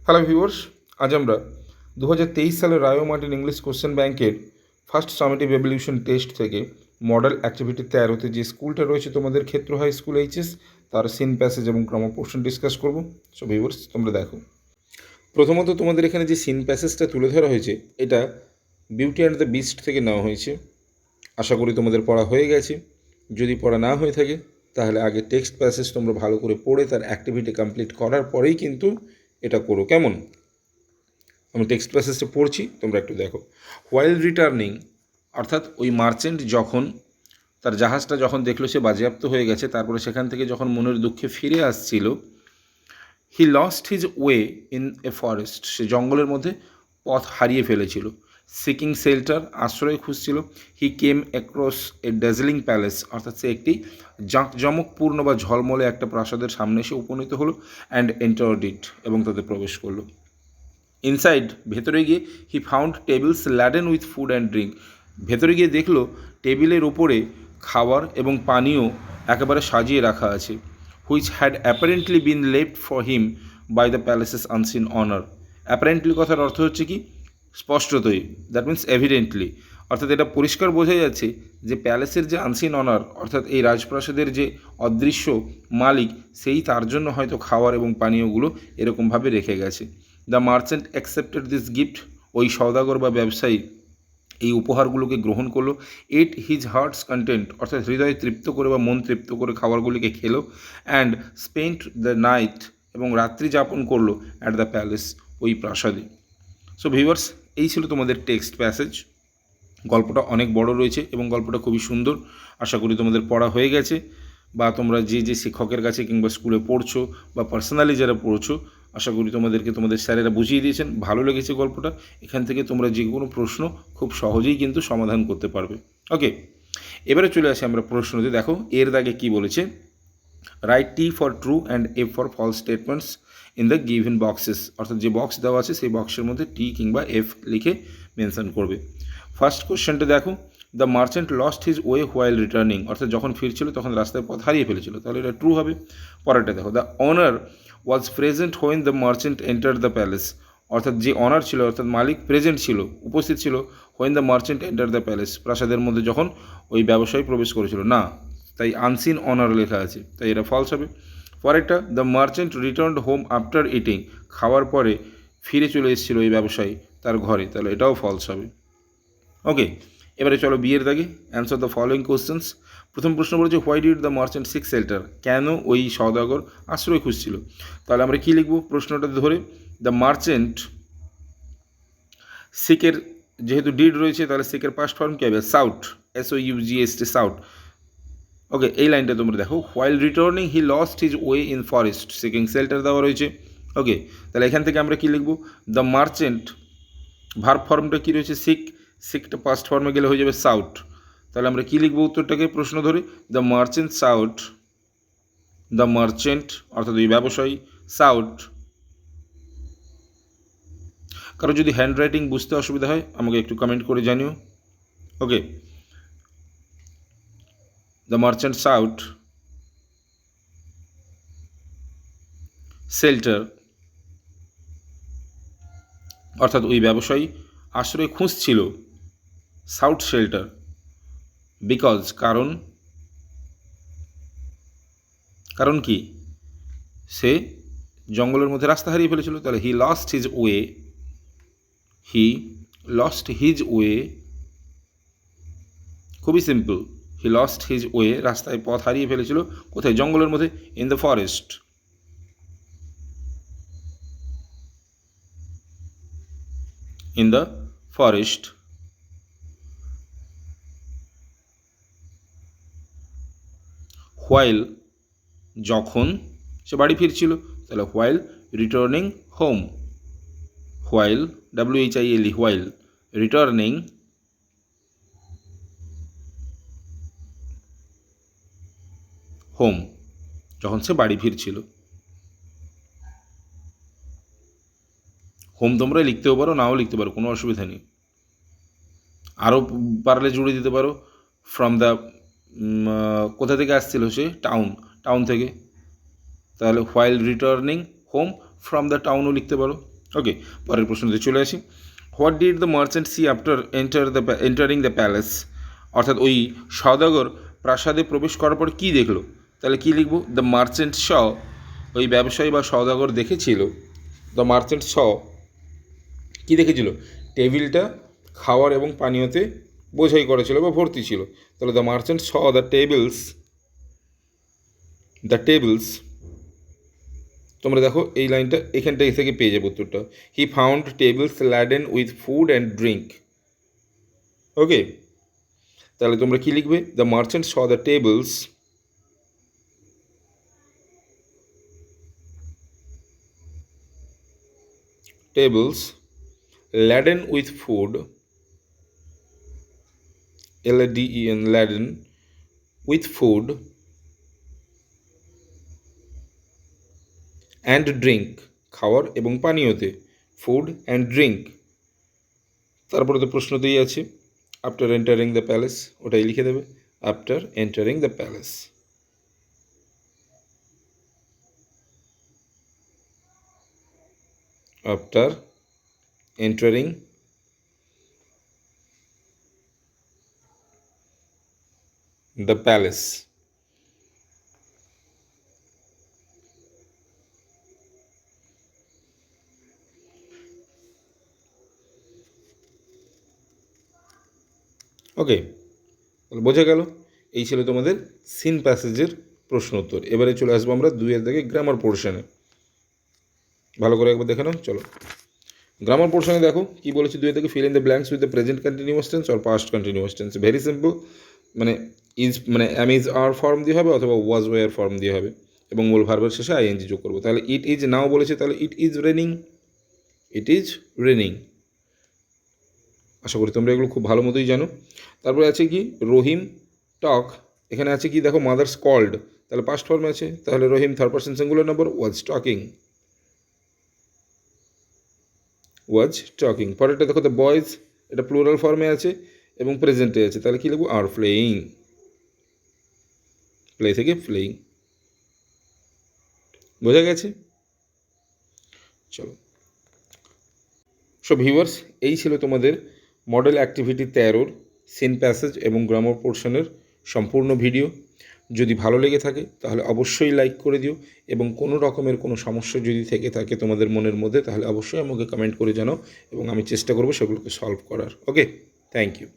Hello viewers, আজ আমরা 2023 সালের রায়ো মার্টিন ইংলিশ কোশ্চেন ব্যাংকের ফার্স্ট সামেটিভ এভলিউশন টেস্ট থেকে মডেল অ্যাক্টিভিটি 13-তে যে স্কুলটা রয়েছে তোমাদের ক্ষেত্র হাই স্কুল এইচএস, তার সিন প্যাসেজ এবং ক্রম পোর্শন ডিসকাস করব। সো ভিউয়ার্স, তোমরা দেখো, প্রথমত তোমাদের এখানে যে সিন প্যাসেজটা তুলে ধরা হয়েছে এটা বিউটি অ্যান্ড দ্য বিস্ট থেকে নেওয়া হয়েছে। আশা করি তোমাদের পড়া হয়ে গেছে। যদি পড়া না হয়ে থাকে তাহলে আগে টেক্সট প্যাসেজ তোমরা ভালো করে পড়ে তার অ্যাক্টিভিটি কমপ্লিট করার পরেই কিন্তু এটা করো, কেমন? আমি টেক্সট প্যাসেজটা পড়ছি, তোমরা একটু দেখো। হোয়াইল রিটার্নিং, অর্থাৎ ওই মার্চেন্ট যখন তার জাহাজটা যখন দেখলো সে বাজেয়াপ্ত হয়ে গেছে, তারপরে সেখান থেকে যখন মনের দুঃখে ফিরে আসছিল, he lost his way in a forest, সে জঙ্গলের মধ্যে পথ হারিয়ে ফেলেছিল। সিকিং শেল্টার, আশ্রয় খুঁজছিল। He came across a dazzling palace, অর্থাৎ সে একটি জাঁকজমকপূর্ণ বা ঝলমলে একটা প্রাসাদের সামনে এসে উপনীত হলো। অ্যান্ড এন্টার্ড ইট, এবং তাতে প্রবেশ করলো। ইনসাইড, ভেতরে গিয়ে he found tables laden with food and drink, ভেতরে গিয়ে দেখলো টেবিলের ওপরে খাবার এবং পানীয় একেবারে সাজিয়ে রাখা আছে। Which had apparently been left for him by the palace's unseen owner. Apparently কথার অর্থ হচ্ছে কি? স্পষ্টতই, দ্যাট মিন্স এভিডেন্টলি, অর্থাৎ এটা পরিষ্কার বোঝা যাচ্ছে যে প্যালেসের যে আনসিন অনার, অর্থাৎ এই রাজপ্রাসাদের যে অদৃশ্য মালিক, সেই তার জন্য হয়তো খাবার এবং পানীয়গুলো এরকমভাবে রেখে গেছে। The merchant accepted this gift, ওই সওদাগর বা ব্যবসায়ী এই উপহারগুলোকে গ্রহণ করলো। এট হিজ হার্টস কন্টেন্ট, অর্থাৎ হৃদয় তৃপ্ত করে বা মন তৃপ্ত করে খাবারগুলিকে খেলো। অ্যান্ড স্পেন্ট দ্য নাইট, এবং রাত্রি যাপন করলো অ্যাট দ্য প্যালেস, ওই প্রাসাদে। সো ভিউয়ার্স, এই ছিল তোমাদের টেক্সট প্যাসেজ। গল্পটা অনেক বড় রয়েছে এবং গল্পটা খুবই সুন্দর। আশা করি তোমাদের পড়া হয়ে গেছে, বা তোমরা যে যে শিক্ষকের কাছে কিংবা স্কুলে পড়ছো বা পার্সোনালি যারা পড়ছো, আশা করি তোমাদেরকে তোমাদের স্যারেরা বুঝিয়ে দিয়েছেন, ভালো লেগেছে গল্পটা। এখান থেকে তোমরা যে কোনো প্রশ্ন খুব সহজেই কিন্তু সমাধান করতে পারবে। ওকে, এবারে চলে আসি আমরা প্রশ্নতে। দেখো এর দাগে কি বলেছে। Write T for true and F for false statements in the given boxes, অর্থাৎ যে বক্স দেওয়া আছে সেই বক্সের মধ্যে টি কিংবা এফ লিখে মেনশন করবে। ফার্স্ট কোশ্চেনটা দেখো, the merchant lost his way while returning, অর্থাৎ যখন ফিরছিল তখন রাস্তায় পথ হারিয়ে ফেলেছিল, তাহলে এটা ট্রু হবে। পরেরটা দেখো, the honour was present when the merchant enter the palace, অর্থাৎ যে অনার ছিল অর্থাৎ মালিক প্রেজেন্ট ছিল, উপস্থিত ছিল, when the merchant enter the palace, প্রাসাদের মধ্যে যখন ওই ব্যবসায়ী প্রবেশ করেছিল, না, তাই আনসিন অনার লেখা আছে, তাই এটা ফলস হবে। পরেরটা, the merchant returned home after eating, খাওয়ার পরে ফিরে চলে এসেছিল ওই ব্যবসায়ী তার ঘরে, তাহলে এটাও ফলস হবে। ওকে, এবারে চলো বিয়ের দাগে। Answer the following questions. প্রথম প্রশ্ন বলেছে, why did the merchant seek shelter, কেন ওই সওদাগর আশ্রয় খুঁজছিল? তাহলে আমরা কী লিখব প্রশ্নটা ধরে? দ্য মার্চেন্ট, সিকের যেহেতু ডিড রয়েছে তাহলে সিকের পাস্ট ফর্ম কী হবে? সাউট, SOUGHT, সাউট। ওকে, এই লাইনটা তোমরা দেখো, while returning he lost his way in forest, seeking shelter দেওয়া রয়েছে। ওকে, তাহলে এখান থেকে আমরা কী লিখব? দ্য মার্চেন্ট, ভার্ব ফর্মটা কী রয়েছে? সিক, সিকটা পাস্ট ফর্মে গেলে হয়ে যাবে সাউট। তাহলে আমরা কী লিখব উত্তরটাকে প্রশ্ন ধরে? দ্য মার্চেন্ট সাউট, দ্য মার্চেন্ট অর্থাৎ ওই ব্যবসায়ী, সাউট। কারো যদি হ্যান্ড রাইটিং বুঝতে অসুবিধা হয় আমাকে একটু কমেন্ট করে জানিও। ওকে, দ্য মার্চেন্ট সাউট শেল্টার, অর্থাৎ ওই ব্যবসায়ী আশ্রয় খুঁজছিল, সাউট শেল্টার, বিকজ, কারণ, কারণ কি? সে জঙ্গলের মধ্যে রাস্তা হারিয়ে ফেলেছিল, তাহলে he lost his way, he lost his way, খুবই simple, he lost his way, রাস্তায় পথ হারিয়ে ফেলেছিল, কোথায়? জঙ্গলের মধ্যে, in the forest, in the forest. While, যখন সে বাড়ি ফিরছিল, তাহলে while returning home, while, WHILE, while returning home, যখন সে বাড়ি ফিরছিল। হোম তোমরা লিখতেও পারো, নাও লিখতে পারো, কোনো অসুবিধা নেই। আরও পারলে জুড়ে দিতে পারো, ফ্রম দ্য, কোথা থেকে আসছিল সে? টাউন, টাউন থেকে, তাহলে while returning home from the টাউনও লিখতে পারো। ওকে, পরের প্রশ্নতে চলে আসি। What did the merchant see after entering the palace? অর্থাৎ ওই সওদাগর প্রাসাদে প্রবেশ করার পর কী দেখলো? তাহলে কী লিখব? দ্য মার্চেন্ট স, ওই ব্যবসায়ী বা সওদাগর দেখেছিল, দ্য মার্চেন্ট স কী দেখেছিল? টেবিলটা খাওয়ার এবং পানীয়তে বোঝাই করেছিল বা ভর্তি ছিল। তাহলে the merchant saw the tables, তোমরা দেখো এই লাইনটা এখানটা থেকে পেয়ে যাবে উত্তরটা। He found tables laden with food and drink. Okay, তাহলে তোমরা কি লিখবে? The merchant saw the tables laden with food, laden, laden with food and drink, খাওয়ার এবং পানীয়তে, ফুড অ্যান্ড ড্রিঙ্ক। তারপরে তো প্রশ্নতেই আছে আফটার এন্টারিং দ্য প্যালেস, ওটাই লিখে দেবে, after entering the palace. After entering the palace. Okay, তাহলে বোঝা গেল, এই ছিল তোমাদের সিন প্যাসেজের প্রশ্ন উত্তর। এবারে চলে আসবো আমরা 2 থেকে গ্রামার পোর্শনে। ভালো করে একবার দেখে নাও, চলো। গ্রামার পোর্শনে দেখো কি বলেছি, 2 থেকে fill in the blanks with the present continuous tense or past continuous tense. Very simple, মানে ইজ মানে অ্যাম ইজ আর ফর্ম দিয়ে হবে অথবা ওয়াজ ওয়ার ফর্ম দিয়ে হবে, এবং মূল ভার্বের শেষে আইএনজি যোগ করবো। তাহলে ইট ইজ নাও বলেছে, তাহলে it is raining, it is raining. আশা করি তোমরা এগুলো খুব ভালো মতোই জানো। তারপরে আছে কি রহিম টক, এখানে আছে কি দেখো মাদার্স কল্ড, তাহলে পাস্ট ফর্মে আছে, তাহলে Rahim third person singular number was talking, was talking. পরেরটা দেখো দ্য বয়েজ, এটা প্লুরাল ফর্মে আছে এবং প্রেজেন্টে আছে, তাহলে কী লিখবো? আর প্লেয়িং, প্লে থেকে প্লেয়িং। বোঝা গেছে? চলো। সো ভিউয়ার্স, এই ছিল তোমাদের মডেল অ্যাক্টিভিটি 13 সিন প্যাসেজ এবং গ্রামার পোর্শনের সম্পূর্ণ ভিডিও। যদি ভালো লেগে থাকে তাহলে অবশ্যই লাইক করে দিও, এবং কোনো রকমের কোনো সমস্যা যদি থেকে থাকে তোমাদের মনের মধ্যে, তাহলে অবশ্যই আমাকে কমেন্ট করে জানাও এবং আমি চেষ্টা করবো সেগুলোকে সলভ করার। ওকে, থ্যাংক ইউ।